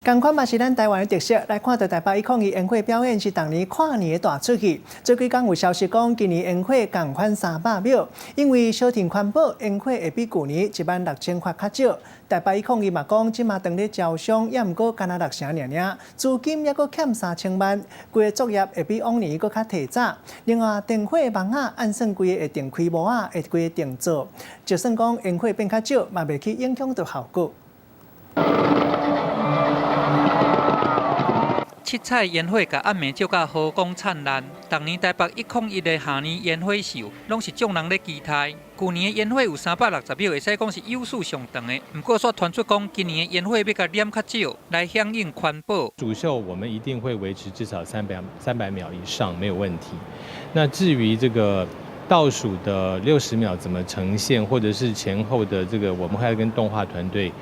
同款嘛是咱台湾的特色，来看到台北102烟火表演是当年跨年的大出去。最近讲有消息讲，今年烟火同款300秒，因为小庭环保，烟火会比去年16000块较少。台北102嘛讲，即马当咧招商，也毋过干那6成尔，资金也阁欠3000万，规个作业会比往年阁较提早。另外，电火网啊，按算规个会定开无啊，会规个定做。就算讲烟火变较少，嘛袂去影响到效果。七彩烟火甲暗暝照甲和光灿烂。当年台北101的下年烟火秀，拢是众人咧期待。去年的烟火有360秒，会使讲是有史上长的。不过，却传出讲今年的烟火要甲点较少，来响应环保。主秀我们一定会维持至少300秒以上，没有问题。那至于这个倒数的60秒怎么呈现，或者是前后的这个，我们还要跟动画团队。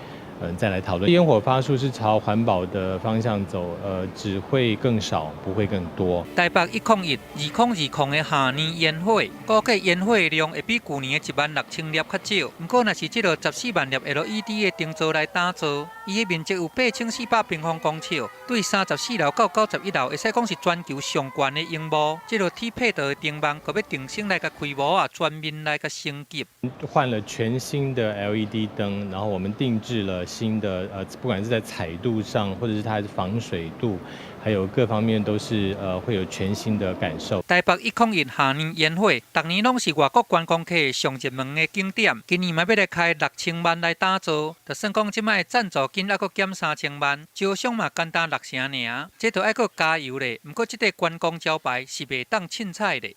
再来讨论。烟火发数是朝环保的方向走，只会更少，不会更多。台北101、2020的下年烟火，估计烟火量会比去年的16000粒较少。不过，若是这个14万粒 LED 的灯座来打造，伊的面积有8400平方公尺，对34楼到91楼，会使讲是全球上悬的荧幕。这个铁配的灯网，可要定升来甲开模啊，全面来甲升级。换了全新的 LED 灯，然后我们定制了。新的不管是在彩度上，或者是它的防水度，还有各方面都是会有全新的感受。台北101下年烟火，逐年拢是外国观光客上热门的景点。今年嘛要来开6000万来打造，就算讲即摆赞助金还阁减3000万，招商嘛简单6成尔，这都还阁加油咧。不过这个观光招牌是袂当凊彩咧。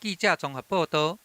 记者综合报道。